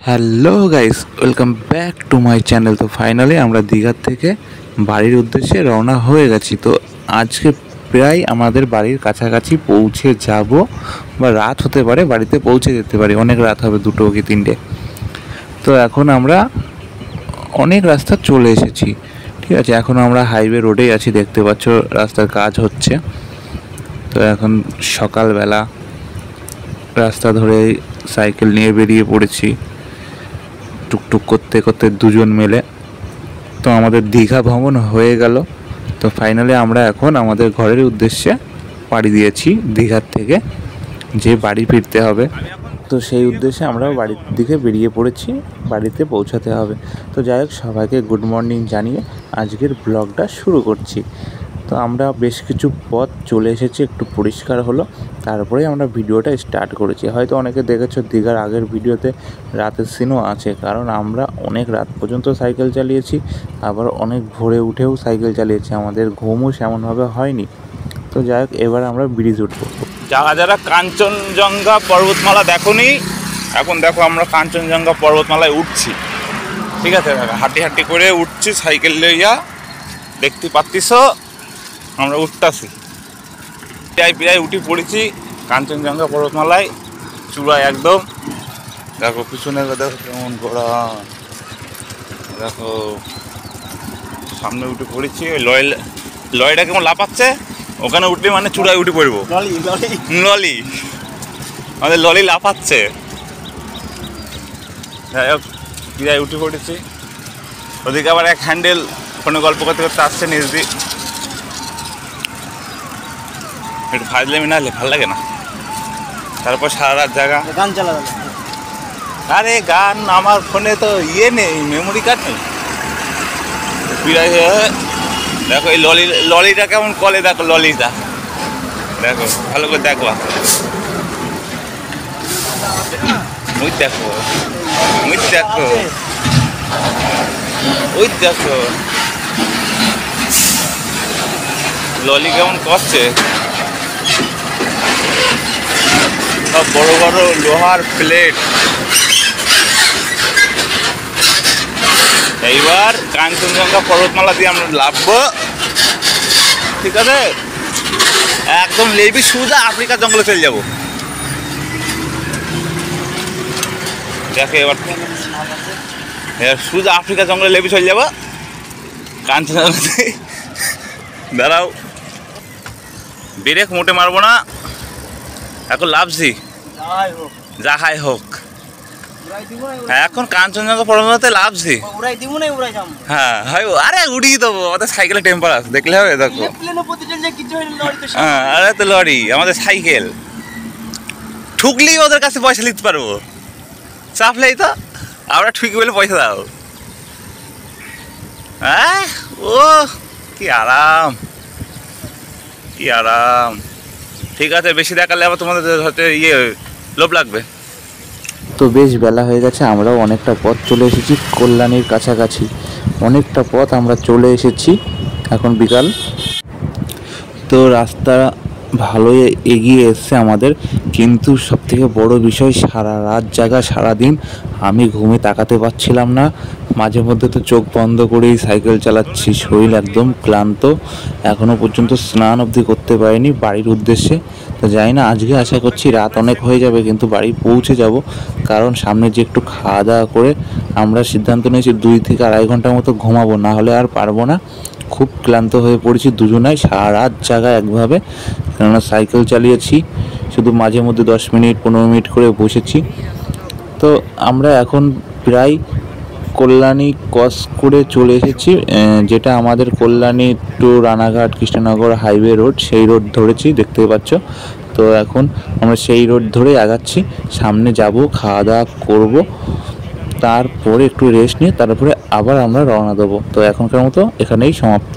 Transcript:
Hello guys, welcome back to my channel. তো finally আমরা দীঘার থেকে বাড়ির উদ্দেশ্যে রওনা হয়ে গেছি। তো আজকে প্রায় আমাদের বাড়ির কাছাকাছি পৌঁছে যাব, বা রাত হতে পারে, বাড়িতে পৌঁছে যেতে পারি, অনেক রাত হবে, 2টো কি 3টে। তো এখন আমরা অনেক রাস্তা চলে এসেছি, ঠিক আছে। এখন আমরা হাইওয়ে রোডেই আছি, দেখতে পাচ্ছ রাস্তার কাজ হচ্ছে। তো এখন সকালবেলা রাস্তা ধরে সাইকেল নিয়ে বেরিয়ে পড়েছি টুকটুক করতে করতে দুজন মিলে। তো আমাদের দীঘা ভ্রমণ হয়ে গেল। তো ফাইনালি আমরা এখন আমাদের ঘরের উদ্দেশ্যে পাড়ি দিয়েছি দীঘার থেকে, যে বাড়ি ফিরতে হবে। তো সেই উদ্দেশ্যে আমরা বাড়ির দিকে বেরিয়ে পড়েছি, বাড়িতে পৌঁছাতে হবে। তো যাই হোক, সবাইকে গুড মর্নিং জানিয়ে আজকের ব্লগটা শুরু করছি। তো আমরা বেশ কিছু পথ চলে এসেছি, একটু পরিষ্কার হলো, তারপরে আমরা ভিডিওটা স্টার্ট করেছি। হয়তো অনেকে দেখেছো দীঘার আগের ভিডিওতে রাতের সিনও আছে, কারণ আমরা অনেক রাত পর্যন্ত সাইকেল চালিয়েছি, আবার অনেক ভোরে উঠেও সাইকেল চালিয়েছি, আমাদের ঘুমও সেমনভাবে হয়নি। তো যাই হোক, এবার আমরা ব্রিজ উঠবো। যারা যারা কাঞ্চনজঙ্ঘা পর্বতমালা দেখোনি, এখন দেখো আমরা কাঞ্চনজঙ্ঘা পর্বতমালায় উঠছি, ঠিক আছে। হাঁটি হাঁটি করে উঠছি সাইকেল লইয়া, দেখতে পাচ্ছিস আমরা উঠতেছি। প্রায় উঠে পড়েছি কাঞ্চনজঙ্ঘা পর্বতমালায়, চূড়ায় একদম। দেখো পিছনে, দেখো কেমন করা, দেখো সামনে উঠে পড়েছি। ওই লরিটা কেমন লাফাচ্ছে, ওখানে উঠলে মানে চূড়ায় উঠে পড়বো। ললি আমাদের ললি লাফাচ্ছে। যাই হোক, প্রায় উঠে পড়েছি। ওদিকে আবার এক হ্যান্ডেল ফোনে গল্প করতে করতে আসছে নিজ দিয়ে। একটু ফাজলামি না হলে ভালো লাগে না। তারপর সারা রাত জায়গা গান চালাবে। আরে গান আমার ফোনে তো ইয়ে নেই, মেমোরি কার্ড নেই। দেখো এই ললিটা কেমন কলে, দেখো ললিটা, দেখো ভালো করে দেখো। ওই দেখো, ওই দেখো, ওই দেখো ললি কেমন করছে। সব বড় বড় লোহার প্লেট। এইবার কাঞ্চনজঙ্ঘা পর্বতমালা দিয়ে আমরা লাফবো, ঠিক আছে। একদম লেবি সোজা আফ্রিকার জঙ্গলে চলে যাবো। দেখো এবার সোজা আফ্রিকার জঙ্গলে লেবি চলে যাবো কাঞ্চনজঙ্ঘাতে। দাঁড়াও, ব্রেক মোটে মারবো না, এখন লাফছি, যা হাই হোক। এখন কাঞ্চনজঙ্ঘা পর্বতে লাফছি। হ্যাঁ, আরে উড়িয়ে দেবো, আমাদের সাইকেলে টেম্পার আছে, দেখলে হবে। দেখো হ্যাঁ, আরে তো লরি, আমাদের সাইকেল ঠুকলেই ওদের কাছে পয়সা নিতে পারবো, চাপলেই তো আমরা ঠুকি বলে পয়সা দাও। হ্যাঁ, ও কি আরাম, কি আরাম। ঠিক আছে, বেশি দেখালে আবার তোমাদের হয়তো লোভ লাগবে। তো বেশ বেলা হয়ে গেছে, আমরাও অনেকটা পথ চলে এসেছি, কল্যাণীর কাছাকাছি অনেকটা পথ আমরা চলে এসেছি। এখন বিকাল, তো রাস্তা ভালোই এগিয়ে এসছে আমাদের, কিন্তু সবথেকে বড় বিষয় সারা রাত জাগা, সারাদিন আমি ঘুমে তাকাতে পারছিলাম না। মাঝে মধ্যে তো চোখ বন্ধ করেই সাইকেল চালাচ্ছি, শরীর একদম ক্লান্ত। এখনও পর্যন্ত স্নান অবধি করতে পারিনি বাড়ির উদ্দেশ্যে। তো যাই না, আজকে আশা করছি রাত অনেক হয়ে যাবে, কিন্তু বাড়ি পৌঁছে যাব, কারণ সামনে যে একটু খাওয়া দাওয়া করে আমরা সিদ্ধান্ত নিয়েছি 2 থেকে আড়াই ঘন্টার মতো ঘুমাবো, না হলে আর পারবো না। খুব ক্লান্ত হয়ে পড়েছি দুজনাই, সারা রাত জায়গায় একভাবে, কেননা সাইকেল চালিয়েছি, শুধু মাঝে মধ্যে 10 মিনিট 15 মিনিট করে বসেছি। তো আমরা এখন প্রায় কল্যাণী ক্রস করে চলে এসেছি, যেটা আমাদের Kalyani to Ranaghat Krishnanagar highway road, সেই রোড ধরেছি, দেখতে পাচ্ছ। তো এখন আমরা সেই রোড ধরেই আগাচ্ছি, সামনে যাব, খাওয়া দাওয়া করবো, তারপরে একটু রেস্ট নিয়ে তারপরে আবার আমরা রওনা দেবো। তো এখনকার মতো এখানেই সমাপ্ত।